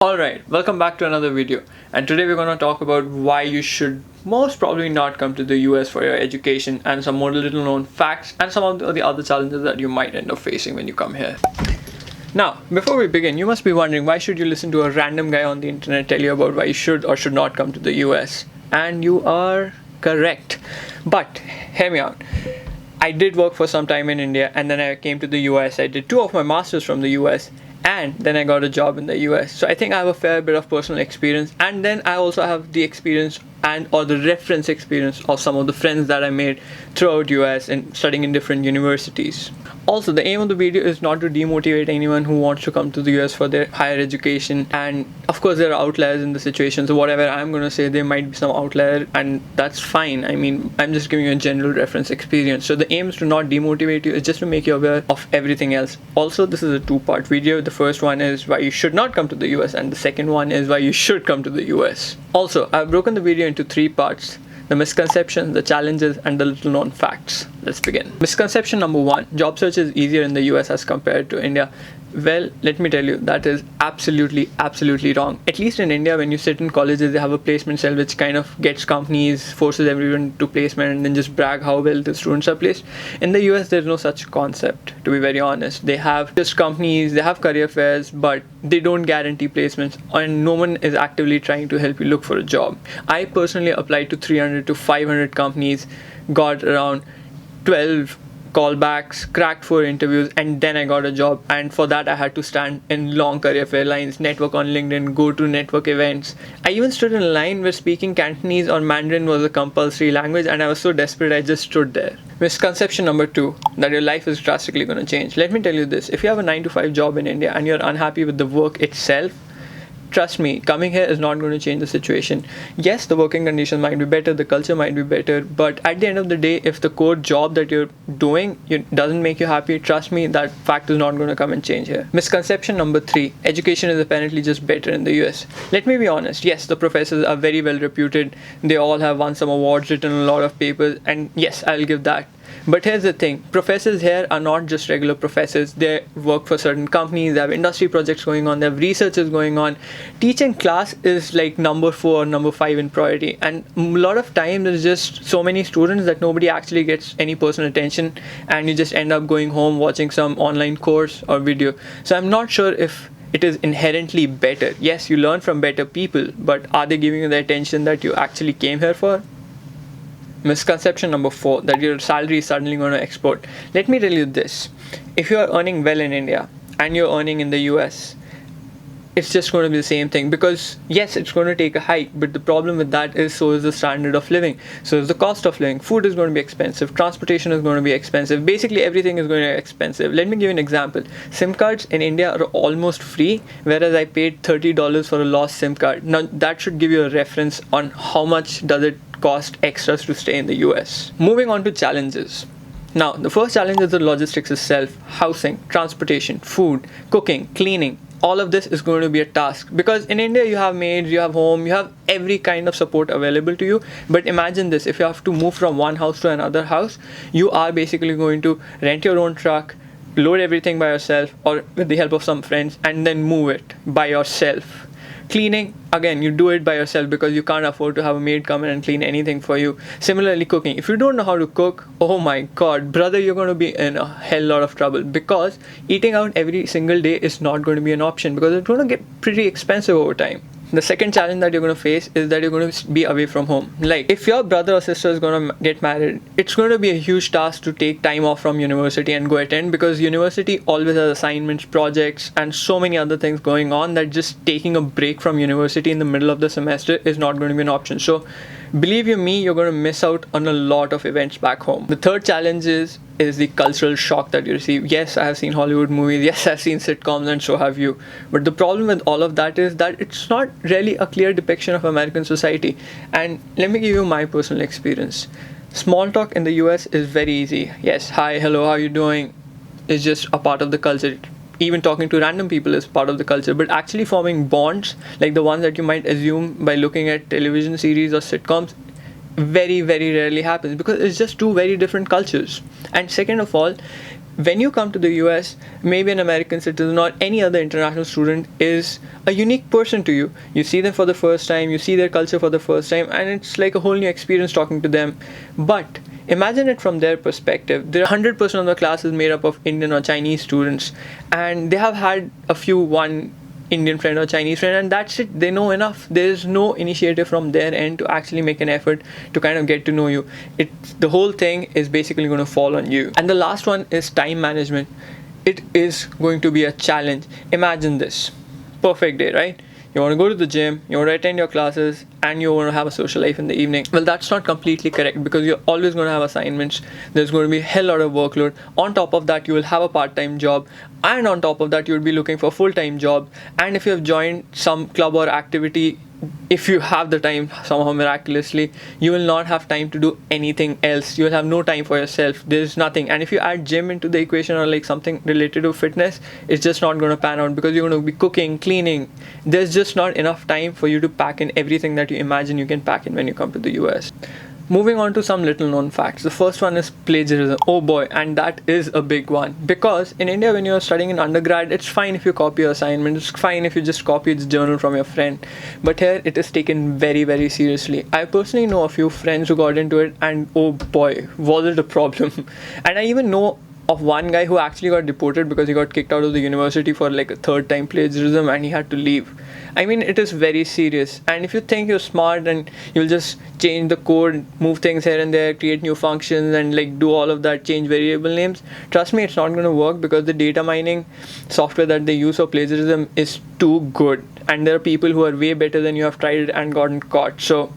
Alright, welcome back to another video, and today we're going to talk about why you should most probably not come to the US for your education and some more little known facts and some of the other challenges that you might end up facing when you come here. Now, before we begin, you must be wondering why should you listen to a random guy on the internet tell you about why you should or should not come to the US? And you are correct. But, hear me out. I did work for some time in India and then I came to the US. I did 2 of my masters from the US. And then I got a job in the US. So I think I have a fair bit of personal experience, and then I also have the experience or the reference experience of some of the friends that I made throughout US and studying in different universities. Also, the aim of the video is not to demotivate anyone who wants to come to the US for their higher education, and of course there are outliers in the situation, so whatever I'm going to say, there might be some outlier, and that's fine. I mean, I'm just giving you a general reference experience. So the aim is to not demotivate you, it's just to make you aware of everything else. Also, this is a 2-part video. The first one is why you should not come to the US, and the second one is why you should come to the US. Also, I've broken the video into 3 parts: the misconceptions, the challenges, and the little known facts. Let's begin. Misconception number 1: job search is easier in the US as compared to India. Well, let me tell you, that is absolutely wrong. At least in India, when you sit in colleges, they have a placement cell which kind of gets companies, forces everyone to placement, and then just brag how well the students are placed. In the US, there's no such concept, to be very honest. They have just companies, they have career fairs, but they don't guarantee placements, and no one is actively trying to help you look for a job. I personally applied to 300 to 500 companies, got around 12 callbacks, cracked 4 interviews, and then I got a job. And for that I had to stand in long career fair lines, network on LinkedIn, go to network events. I even stood in a line where speaking Cantonese or Mandarin was a compulsory language, and I was so desperate I just stood there. Misconception number 2: that your life is drastically going to change. Let me tell you this: if you have a 9 to 5 job in India and you're unhappy with the work itself, trust me, coming here is not going to change the situation. Yes, the working conditions might be better, the culture might be better, but at the end of the day, if the core job that you're doing doesn't make you happy, trust me, that fact is not going to come and change here. Misconception number 3: education is apparently just better in the US. Let me be honest, yes, the professors are very well reputed, they all have won some awards, written a lot of papers, and yes, I'll give that. But here's the thing, professors here are not just regular professors. They work for certain companies, they have industry projects going on, they have researches going on. Teaching class is like number 4 or number 5 in priority, and a lot of times there's just so many students that nobody actually gets any personal attention, and you just end up going home watching some online course or video. So I'm not sure if it is inherently better. Yes, you learn from better people, but are they giving you the attention that you actually came here for? Misconception number 4: that your salary is suddenly going to explode. Let me tell you this: if you are earning well in India and you're earning in the US, it's just going to be the same thing, because yes, it's going to take a hike, but the problem with that is so is the standard of living, so is the cost of living. Food is going to be expensive, transportation is going to be expensive, basically everything is going to be expensive. Let me give you an example. SIM cards in India are almost free, whereas I paid $30 for a lost SIM card. Now that should give you a reference on how much does it cost extras to stay in the US. Moving on to challenges. Now, the first challenge is the logistics itself: housing, transportation, food, cooking, cleaning. All of this is going to be a task, because in India you have maids, you have home, you have every kind of support available to you. But imagine this: if you have to move from one house to another house, you are basically going to rent your own truck, load everything by yourself or with the help of some friends, and then move it by yourself. Cleaning, again, you do it by yourself because you can't afford to have a maid come in and clean anything for you. Similarly, cooking. If you don't know how to cook, oh my god, brother, you're going to be in a hell lot of trouble, because eating out every single day is not going to be an option, because it's going to get pretty expensive over time. The second challenge that you're going to face is that you're going to be away from home. Like, if your brother or sister is going to get married, it's going to be a huge task to take time off from university and go attend, because university always has assignments, projects, and so many other things going on that just taking a break from university in the middle of the semester is not going to be an option. So believe you me, you're going to miss out on a lot of events back home. The third challenge is the cultural shock that you receive. Yes, I have seen Hollywood movies, yes, I've seen sitcoms, and so have you. But the problem with all of that is that it's not really a clear depiction of American society. And let me give you my personal experience. Small talk in the US is very easy. Yes, hi, hello, how are you doing? Is just a part of the culture. Even talking to random people is part of the culture, but actually forming bonds like the ones that you might assume by looking at television series or sitcoms very rarely happens, because it's just 2 very different cultures. And second of all, when you come to the US, maybe an American citizen or any other international student is a unique person to you. You see them for the first time, you see their culture for the first time, and it's like a whole new experience talking to them. But imagine it from their perspective. There are 100% of the class is made up of Indian or Chinese students, and they have had one Indian friend or Chinese friend, and that's it. They know enough. There's no initiative from their end to actually make an effort to kind of get to know you. The whole thing is basically going to fall on you. And the last one is time management. It is going to be a challenge. Imagine this. Perfect day, right? You want to go to the gym, you want to attend your classes, and you want to have a social life in the evening. Well, that's not completely correct, because you're always going to have assignments. There's going to be a hell lot of workload. On top of that, you will have a part-time job, and on top of that, you will be looking for a full-time job. And if you have joined some club or activity, if you have the time somehow miraculously, you will not have time to do anything else. You will have no time for yourself. There's nothing. And if you add gym into the equation, or like something related to fitness, it's just not going to pan out, because you're going to be cooking, cleaning. There's just not enough time for you to pack in everything that you imagine you can pack in when you come to the US. Moving on to some little known facts. The first one is plagiarism. Oh boy, and that is a big one. Because in India, when you're studying in undergrad, it's fine if you copy your assignment. It's fine if you just copy its journal from your friend. But here, it is taken very, very seriously. I personally know a few friends who got into it, and oh boy, was it a problem. And I even know of one guy who actually got deported because he got kicked out of the university for like a third time plagiarism, and he had to leave. I mean, it is very serious. And if you think you're smart and you'll just change the code, move things here and there, create new functions, and like do all of that, change variable names, trust me, it's not going to work, because the data mining software that they use for plagiarism is too good. And there are people who are way better than you have tried it and gotten caught. So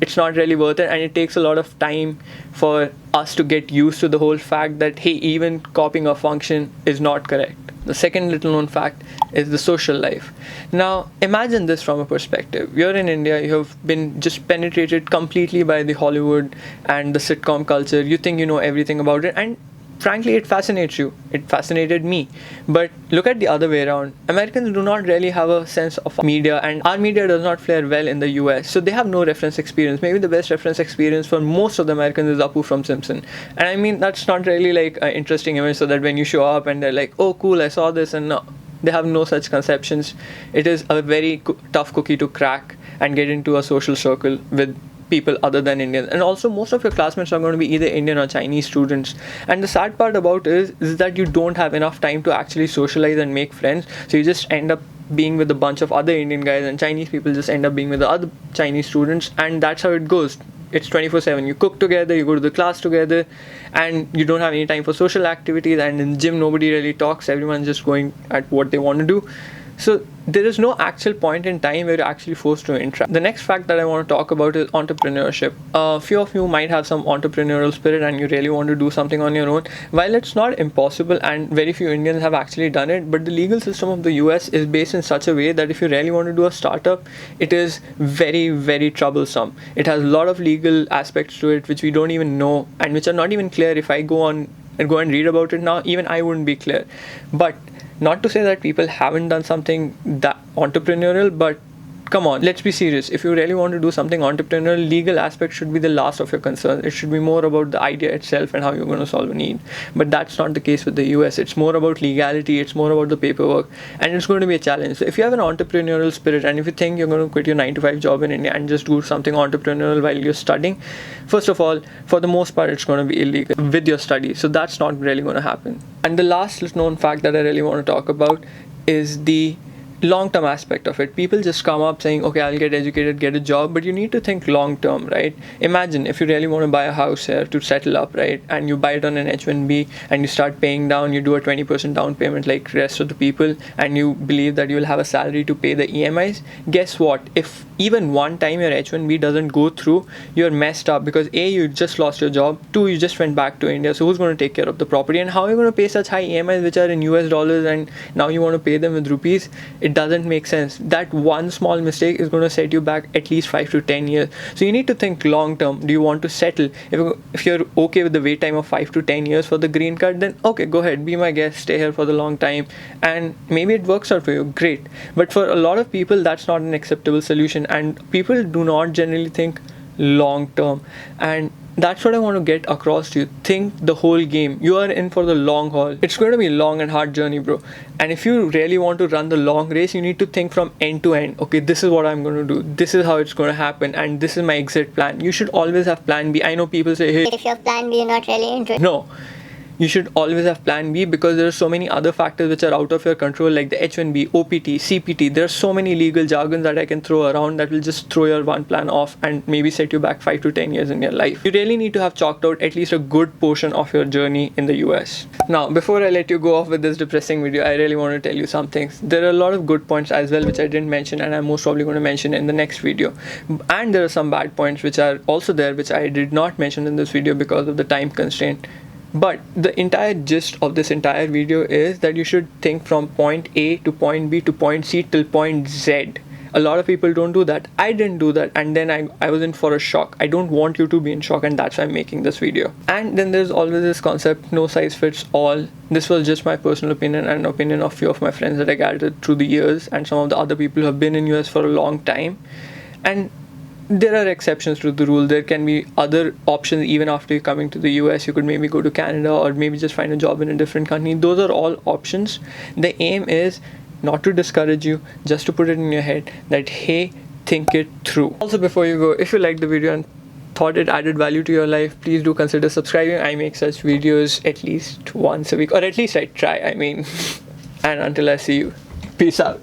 it's not really worth it, and it takes a lot of time for us to get used to the whole fact that, hey, even copying a function is not correct. The second little known fact is the social life. Now, imagine this from a perspective. You're in India, you have been just penetrated completely by the Hollywood and the sitcom culture. You think you know everything about it, and frankly, it fascinates you. It fascinated me. But look at the other way around. Americans do not really have a sense of media, and our media does not fare well in the US. So they have no reference experience. Maybe the best reference experience for most of the Americans is Apu from Simpson. And I mean, that's not really like an interesting image, so that when you show up and they're like, oh cool, I saw this, and no, they have no such conceptions. It is a very tough cookie to crack and get into a social circle with people other than Indians. And also, most of your classmates are going to be either Indian or Chinese students. And the sad part about it is that you don't have enough time to actually socialize and make friends. So you just end up being with a bunch of other Indian guys, and Chinese people just end up being with the other Chinese students, and that's how it goes. It's 24/7. You cook together, you go to the class together, and you don't have any time for social activities. And in the gym, nobody really talks. Everyone's just going at what they want to do. So there is no actual point in time where you're actually forced to interact. The next fact that I want to talk about is entrepreneurship. A few of you might have some entrepreneurial spirit and you really want to do something on your own. While it's not impossible, and very few Indians have actually done it, but the legal system of the US is based in such a way that if you really want to do a startup, it is very, very troublesome. It has a lot of legal aspects to it which we don't even know, and which are not even clear. If I go and read about it now, even I wouldn't be clear. But not to say that people haven't done something that entrepreneurial, but come on, let's be serious. If you really want to do something entrepreneurial, legal aspect should be the last of your concern. It should be more about the idea itself and how you're going to solve a need. But that's not the case with the US. It's more about legality, it's more about the paperwork, and it's going to be a challenge. So if you have an entrepreneurial spirit, and if you think you're going to quit your 9-to-5 job in India and just do something entrepreneurial while you're studying, first of all, for the most part, it's going to be illegal with your studies. So that's not really going to happen. And the last known fact that I really want to talk about is the long-term aspect of it. People just come up saying, okay, I'll get educated, get a job, but you need to think long-term, right? Imagine if you really want to buy a house here to settle up, right? And you buy it on an H1B and you start paying down, you do a 20% down payment like the rest of the people, and you believe that you'll have a salary to pay the EMIs. Guess what? If even one time your H1B doesn't go through, you're messed up, because A, you just lost your job, 2, you just went back to India, so who's going to take care of the property, and how are you going to pay such high EMIs which are in US dollars and now you want to pay them with rupees? It doesn't make sense. That one small mistake is going to set you back at least 5 to 10 years. So you need to think long term. Do you want to settle? If you're okay with the wait time of 5 to 10 years for the green card, then okay, go ahead, be my guest, stay here for the long time, and maybe it works out for you, great. But for a lot of people, that's not an acceptable solution, and people do not generally think long term. And that's what I want to get across to you. Think the whole game. You are in for the long haul. It's going to be a long and hard journey, bro. And if you really want to run the long race, you need to think from end to end. Okay, this is what I'm going to do. This is how it's going to happen. And this is my exit plan. You should always have plan B. I know people say, hey, if you have plan B, you're not really interested. No. You should always have plan B, because there are so many other factors which are out of your control, like the H1B, OPT, CPT. There are so many legal jargons that I can throw around that will just throw your one plan off and maybe set you back 5 to 10 years in your life. You really need to have chalked out at least a good portion of your journey in the US. Now, before I let you go off with this depressing video, I really want to tell you some things. There are a lot of good points as well which I didn't mention, and I'm most probably going to mention in the next video. And there are some bad points which are also there which I did not mention in this video because of the time constraint. But the entire gist of this entire video is that you should think from point A to point B to point C till point Z. A lot of people don't do that. I didn't do that, and then I was in for a shock. I don't want you to be in shock, and that's why I'm making this video. And then there's always this concept, no size fits all. This was just my personal opinion and opinion of few of my friends that I gathered through the years, and some of the other people who have been in US for a long time. And there are exceptions to the rule. There can be other options even after coming to the US. You could maybe go to Canada or maybe just find a job in a different country. Those are all options. The aim is not to discourage you, just to put it in your head that, hey, think it through. Also, before you go, if you liked the video and thought it added value to your life, please do consider subscribing. I make such videos at least once a week, or at least I try, and until I see you, peace out.